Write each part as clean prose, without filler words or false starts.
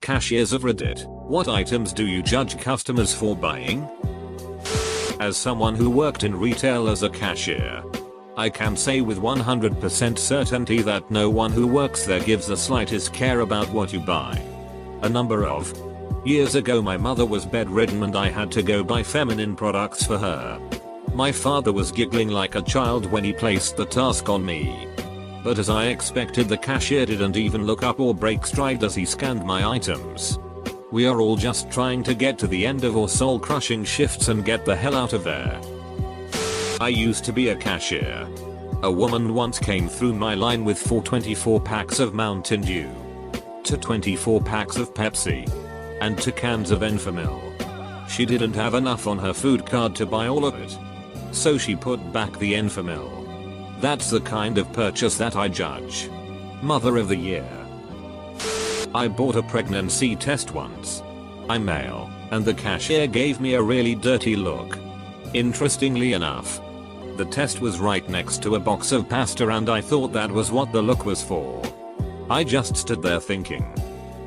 Cashiers of Reddit, what items do you judge customers for buying? As someone who worked in retail as a cashier, I can say with 100% certainty that no one who works there gives the slightest care about what you buy. A number of years ago my mother was bedridden and I had to go buy feminine products for her. My father was giggling like a child when he placed the task on me. But as I expected, the cashier didn't even look up or break stride as he scanned my items. We are all just trying to get to the end of our soul crushing shifts and get the hell out of there. I used to be a cashier. A woman once came through my line with 24 packs of Mountain Dew, 24 packs of Pepsi, and 2 cans of Enfamil. She didn't have enough on her food card to buy all of it, so she put back the Enfamil. That's the kind of purchase that I judge. Mother of the Year. I bought a pregnancy test once. I'm male, and the cashier gave me a really dirty look. Interestingly enough, the test was right next to a box of pasta and I thought that was what the look was for. I just stood there thinking,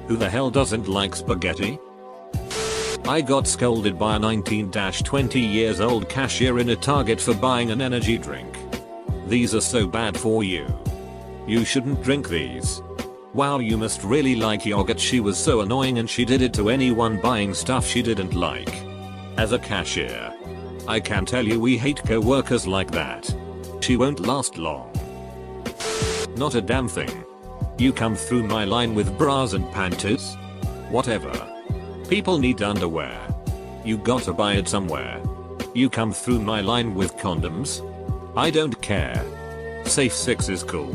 who the hell doesn't like spaghetti? I got scolded by a 19-20 years old cashier in a Target for buying an energy drink. These are so bad for you. You shouldn't drink these. Wow, you must really like yogurt. She was so annoying and she did it to anyone buying stuff she didn't like. As a cashier, I can tell you we hate co-workers like that. She won't last long. Not a damn thing. You come through my line with bras and panties? Whatever. People need underwear. You gotta buy it somewhere. You come through my line with condoms? I don't care. Safe sex is cool.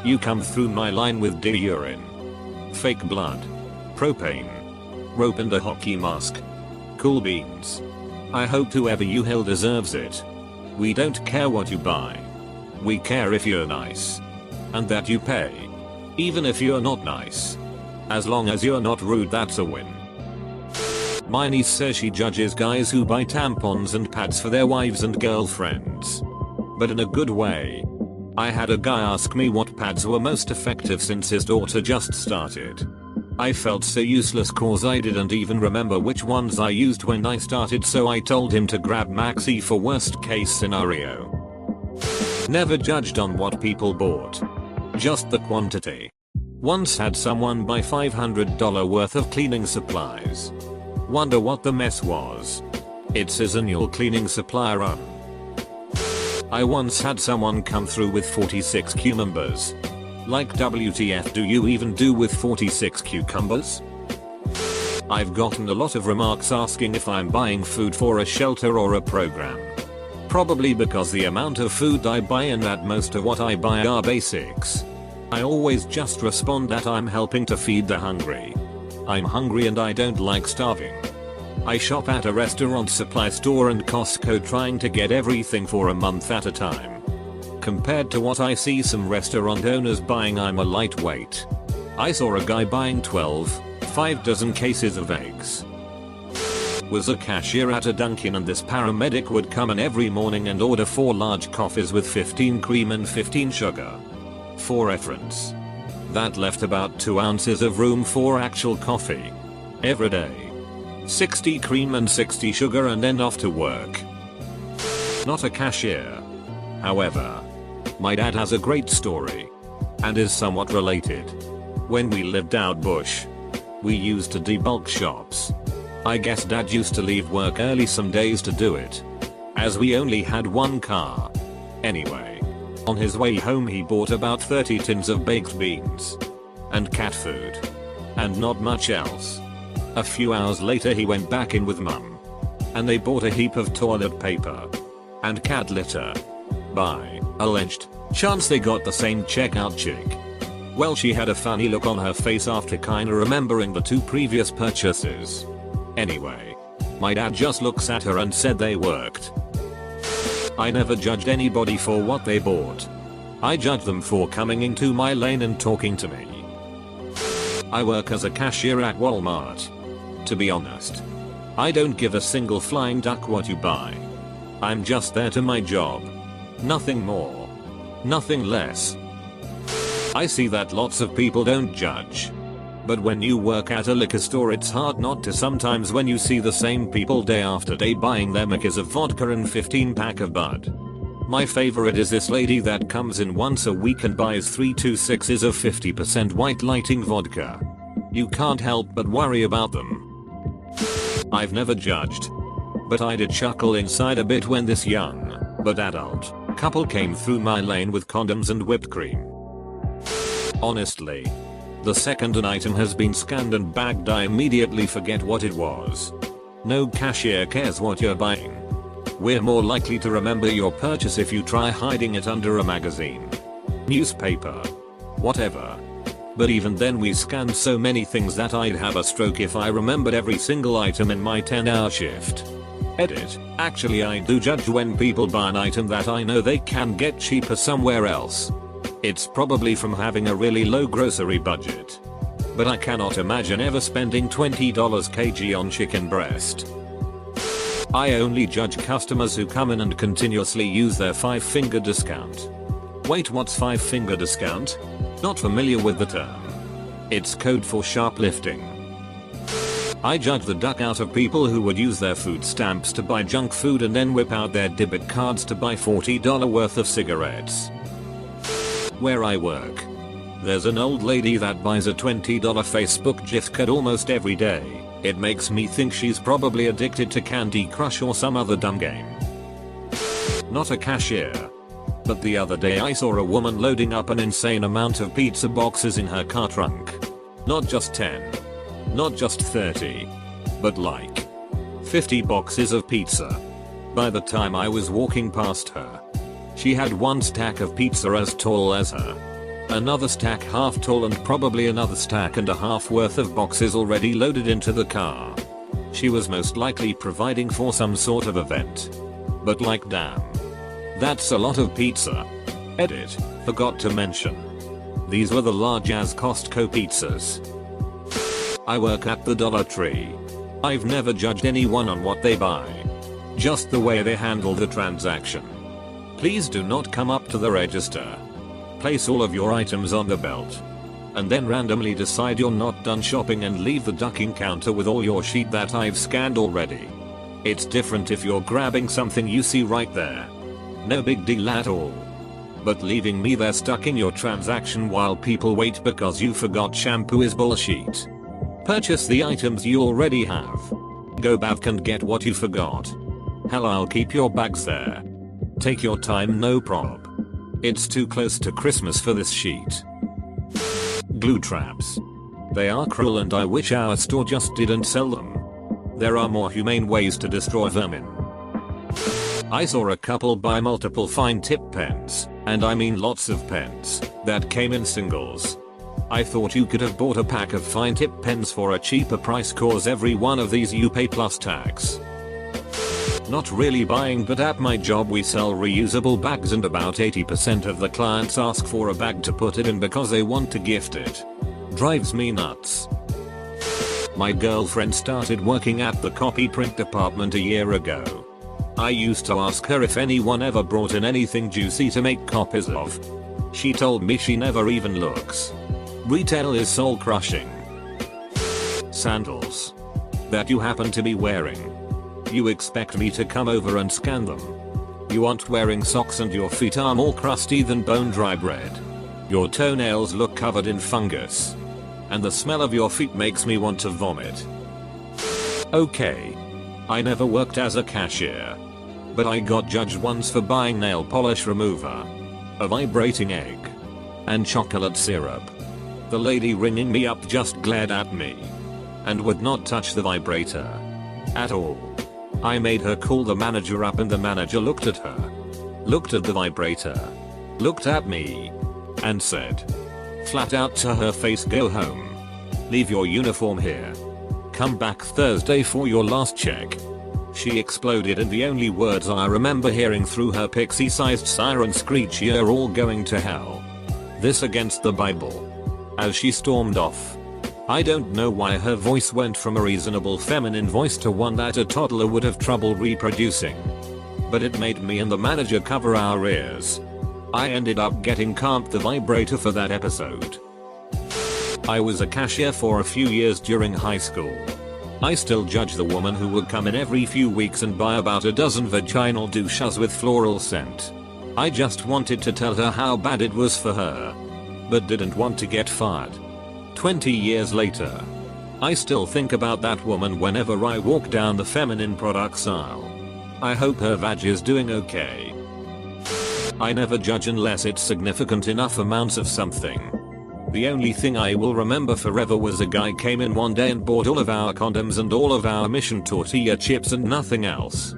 You come through my line with urine, fake blood, propane, rope and a hockey mask. Cool beans. I hope whoever you hell deserves it. We don't care what you buy. We care if you're nice. And that you pay. Even if you're not nice. As long as you're not rude, that's a win. My niece says she judges guys who buy tampons and pads for their wives and girlfriends. But in a good way. I had a guy ask me what pads were most effective since his daughter just started. I felt so useless cause I didn't even remember which ones I used when I started, so I told him to grab Maxi for worst case scenario. Never judged on what people bought. Just the quantity. Once had someone buy $500 worth of cleaning supplies. Wonder what the mess was. It's his annual cleaning supply run. I once had someone come through with 46 cucumbers. Like WTF do you even do with 46 cucumbers? I've gotten a lot of remarks asking if I'm buying food for a shelter or a program. Probably because the amount of food I buy and that most of what I buy are basics. I always just respond that I'm helping to feed the hungry. I'm hungry and I don't like starving. I shop at a restaurant supply store and Costco trying to get everything for a month at a time. Compared to what I see some restaurant owners buying, I'm a lightweight. I saw a guy buying 5 dozen cases of eggs. Was a cashier at a Dunkin' and this paramedic would come in every morning and order 4 large coffees with 15 cream and 15 sugar. For reference, that left about 2 ounces of room for actual coffee. Every day. 60 cream and 60 sugar and then off to work. Not a cashier. However, my dad has a great story. And is somewhat related. When we lived out bush, we used to debulk shops. I guess dad used to leave work early some days to do it. As we only had 1 car. Anyway, on his way home he bought about 30 tins of baked beans. And cat food. And not much else. A few hours later he went back in with mum. And they bought a heap of toilet paper. And cat litter. By alleged chance they got the same checkout chick. Well, she had a funny look on her face after kinda remembering the 2 previous purchases. Anyway, my dad just looks at her and said they worked. I never judged anybody for what they bought. I judged them for coming into my lane and talking to me. I work as a cashier at Walmart. To be honest, I don't give a single flying duck what you buy. I'm just there to my job. Nothing more. Nothing less. I see that lots of people don't judge. But when you work at a liquor store, it's hard not to sometimes when you see the same people day after day buying their Macas of vodka and 15-pack of Bud. My favorite is this lady that comes in once a week and buys 326s of 50% white lighting vodka. You can't help but worry about them. I've never judged, but I did chuckle inside a bit when this young, but adult, couple came through my lane with condoms and whipped cream. Honestly, the second an item has been scanned and bagged, I immediately forget what it was. No cashier cares what you're buying. We're more likely to remember your purchase if you try hiding it under a magazine, newspaper, whatever. But even then we scanned so many things that I'd have a stroke if I remembered every single item in my 10-hour shift. Edit. Actually, I do judge when people buy an item that I know they can get cheaper somewhere else. It's probably from having a really low grocery budget. But I cannot imagine ever spending $20 kg on chicken breast. I only judge customers who come in and continuously use their 5-finger discount. Wait, what's 5-finger discount? Not familiar with the term. It's code for shoplifting. I judge the duck out of people who would use their food stamps to buy junk food and then whip out their debit cards to buy $40 worth of cigarettes. Where I work, there's an old lady that buys a $20 Facebook gift card almost every day. It makes me think she's probably addicted to Candy Crush or some other dumb game. Not a cashier. But the other day I saw a woman loading up an insane amount of pizza boxes in her car trunk. Not just 10. Not just 30. But like 50 boxes of pizza. By the time I was walking past her, she had one stack of pizza as tall as her, another stack half tall, and probably another stack and a half worth of boxes already loaded into the car. She was most likely providing for some sort of event. But like, damn. That's a lot of pizza. Edit. Forgot to mention. These were the large as Costco pizzas. I work at the Dollar Tree. I've never judged anyone on what they buy. Just the way they handle the transaction. Please do not come up to the register, place all of your items on the belt, and then randomly decide you're not done shopping and leave the ducking counter with all your sheet that I've scanned already. It's different if you're grabbing something you see right there. No big deal at all. But leaving me there stuck in your transaction while people wait because you forgot shampoo is bullshit. Purchase the items you already have. Go back and get what you forgot. Hell, I'll keep your bags there. Take your time, no prob. It's too close to Christmas for this sheet. Glue traps. They are cruel and I wish our store just didn't sell them. There are more humane ways to destroy vermin. I saw a couple buy multiple fine tip pens, and I mean lots of pens, that came in singles. I thought you could have bought a pack of fine tip pens for a cheaper price cause every one of these you pay plus tax. Not really buying, but at my job we sell reusable bags and about 80% of the clients ask for a bag to put it in because they want to gift it. Drives me nuts. My girlfriend started working at the copy print department a year ago. I used to ask her if anyone ever brought in anything juicy to make copies of. She told me she never even looks. Retail is soul crushing. Sandals. That you happen to be wearing. You expect me to come over and scan them. You aren't wearing socks and your feet are more crusty than bone dry bread. Your toenails look covered in fungus. And the smell of your feet makes me want to vomit. Okay. I never worked as a cashier. But I got judged once for buying nail polish remover, a vibrating egg, and chocolate syrup. The lady ringing me up just glared at me and would not touch the vibrator at all. I made her call the manager up and the manager looked at her, looked at the vibrator, looked at me, and said flat out to her face, "Go home. Leave your uniform here. Come back Thursday for your last check." She exploded and the only words I remember hearing through her pixie-sized siren screech, "You're all going to hell. This against the Bible," as she stormed off. I don't know why her voice went from a reasonable feminine voice to one that a toddler would have trouble reproducing. But it made me and the manager cover our ears. I ended up getting comped the vibrator for that episode. I was a cashier for a few years during high school. I still judge the woman who would come in every few weeks and buy about a dozen vaginal douches with floral scent. I just wanted to tell her how bad it was for her, but didn't want to get fired. 20 years later, I still think about that woman whenever I walk down the feminine products aisle. I hope her vag is doing okay. I never judge unless it's significant enough amounts of something. The only thing I will remember forever was a guy came in one day and bought all of our condoms and all of our Mission tortilla chips and nothing else.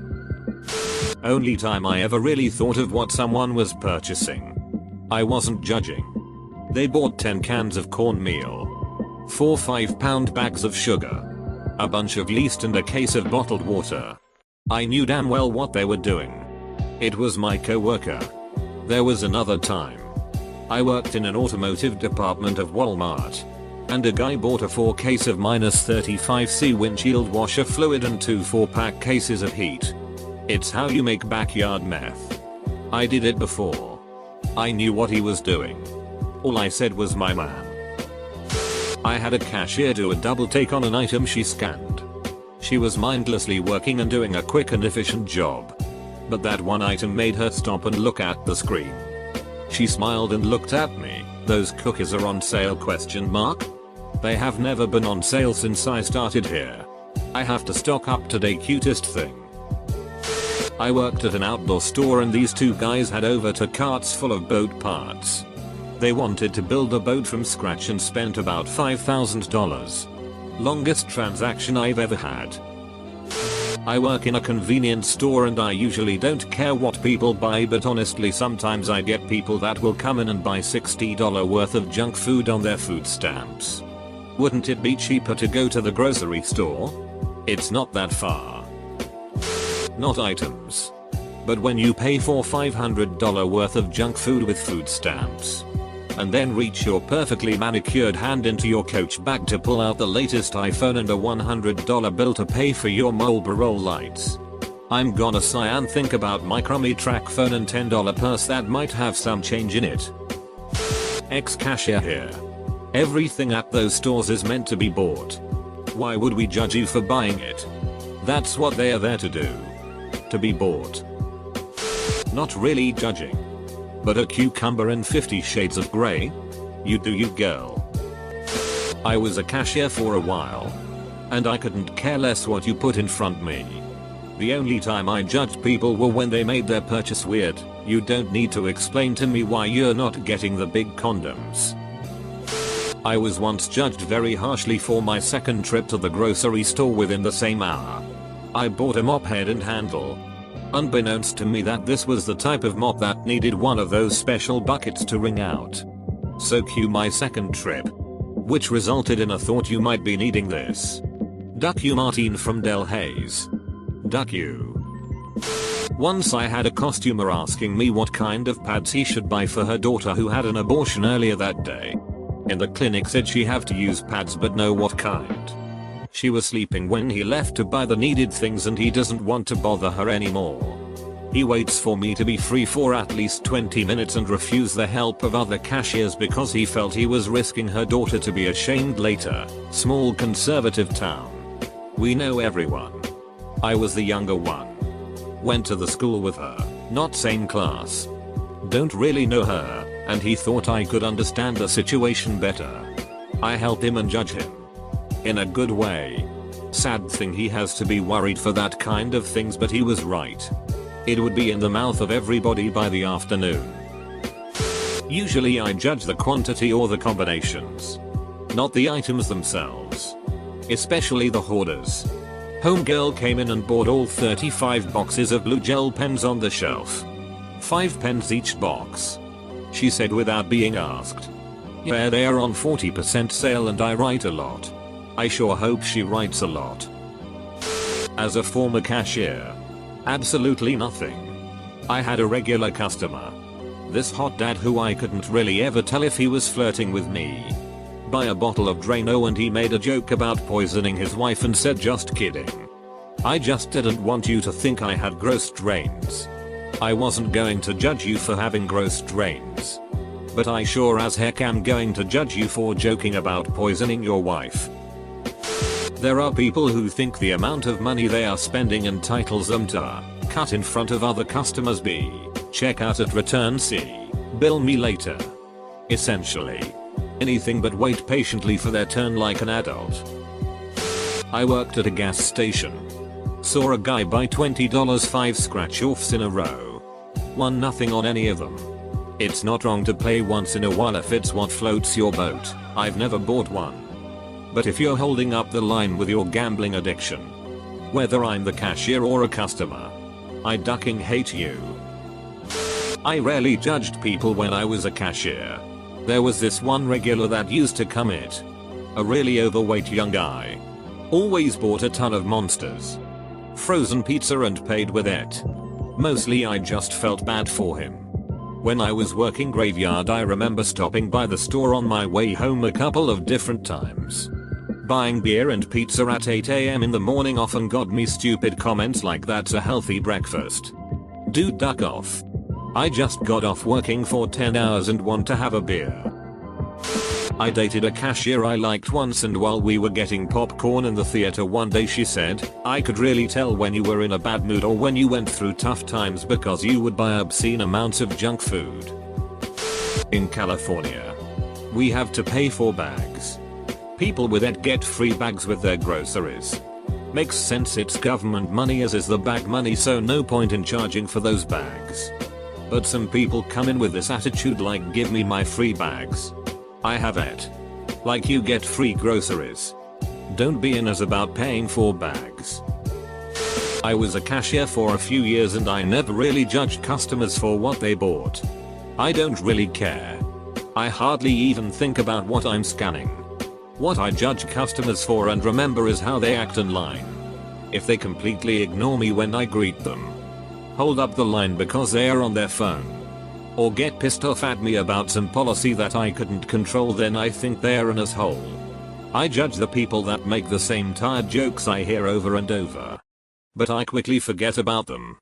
Only time I ever really thought of what someone was purchasing. I wasn't judging. They bought 10 cans of cornmeal, 4 5-pound bags of sugar, a bunch of yeast and a case of bottled water. I knew damn well what they were doing. It was my coworker. There was another time. I worked in an automotive department of Walmart, and a guy bought a 4 case of -35°C windshield washer fluid and 2 4-pack cases of heat. It's how you make backyard meth. I did it before. I knew what he was doing. All I said was, my man. I had a cashier do a double take on an item she scanned. She was mindlessly working and doing a quick and efficient job. But that one item made her stop and look at the screen. She smiled and looked at me. Those cookies are on sale ? They have never been on sale since I started here. I have to stock up today, cutest thing. I worked at an outdoor store and these two guys had over 2 carts full of boat parts. They wanted to build a boat from scratch and spent about $5,000. Longest transaction I've ever had. I work in a convenience store and I usually don't care what people buy, but honestly sometimes I get people that will come in and buy $60 worth of junk food on their food stamps. Wouldn't it be cheaper to go to the grocery store? It's not that far. Not items. But when you pay for $500 worth of junk food with food stamps, and then reach your perfectly manicured hand into your coach bag to pull out the latest iPhone and a $100 bill to pay for your Marlboro lights, I'm gonna sigh and think about my crummy track phone and $10 purse that might have some change in it. Ex-cashier here. Everything at those stores is meant to be bought. Why would we judge you for buying it? That's what they are there to do. To be bought. Not really judging. But a cucumber in 50 Shades of Grey? You do you, girl. I was a cashier for a while, and I couldn't care less what you put in front me. The only time I judged people were when they made their purchase weird. You don't need to explain to me why you're not getting the big condoms. I was once judged very harshly for my second trip to the grocery store within the same hour. I bought a mop head and handle. Unbeknownst to me that this was the type of mop that needed one of those special buckets to wring out. So cue my second trip. Which resulted in a thought you might be needing this. Duck you, Martine from Del Hayes. Duck you. Once I had a costumer asking me what kind of pads he should buy for her daughter who had an abortion earlier that day. In the clinic said she have to use pads but know what kind. She was sleeping when he left to buy the needed things and he doesn't want to bother her anymore. He waits for me to be free for at least 20 minutes and refused the help of other cashiers because he felt he was risking her daughter to be ashamed later. Small conservative town. We know everyone. I was the younger one. Went to the school with her, not same class. Don't really know her, and he thought I could understand the situation better. I help him and judge him. In a good way. Sad thing he has to be worried for that kind of things, but he was right. It would be in the mouth of everybody by the afternoon. Usually I judge the quantity or the combinations, not the items themselves. Especially the hoarders. Homegirl came in and bought all 35 boxes of blue gel pens on the shelf. 5 pens each box. She said without being asked. Yeah, they are on 40% sale and I write a lot. I sure hope she writes a lot. As a former cashier. Absolutely nothing. I had a regular customer. This hot dad who I couldn't really ever tell if he was flirting with me. Buy a bottle of Drano and he made a joke about poisoning his wife and said just kidding. I just didn't want you to think I had gross drains. I wasn't going to judge you for having gross drains. But I sure as heck am going to judge you for joking about poisoning your wife. There are people who think the amount of money they are spending entitles them to cut in front of other customers B, check out at return C, bill me later. Essentially, anything but wait patiently for their turn like an adult. I worked at a gas station. Saw a guy buy $20 5 scratch-offs in a row. Won nothing on any of them. It's not wrong to play once in a while if it's what floats your boat. I've never bought one. But if you're holding up the line with your gambling addiction, whether I'm the cashier or a customer, I ducking hate you. I rarely judged people when I was a cashier. There was this one regular that used to come it. A really overweight young guy. Always bought a ton of Monsters. Frozen pizza and paid with it. Mostly I just felt bad for him. When I was working graveyard I remember stopping by the store on my way home a couple of different times. Buying beer and pizza at 8 AM in the morning often got me stupid comments like that's a healthy breakfast. Dude, duck off. I just got off working for 10 hours and want to have a beer. I dated a cashier I liked once, and while we were getting popcorn in the theater one day she said, I could really tell when you were in a bad mood or when you went through tough times because you would buy obscene amounts of junk food. In California, we have to pay for bags. People with it get free bags with their groceries. Makes sense, it's government money as is the bag money, so no point in charging for those bags. But some people come in with this attitude like give me my free bags. I have it. Like you get free groceries. Don't be in us about paying for bags. I was a cashier for a few years and I never really judged customers for what they bought. I don't really care. I hardly even think about what I'm scanning. What I judge customers for and remember is how they act in line. If they completely ignore me when I greet them, hold up the line because they are on their phone, or get pissed off at me about some policy that I couldn't control, then I think they're an asshole. I judge the people that make the same tired jokes I hear over and over. But I quickly forget about them.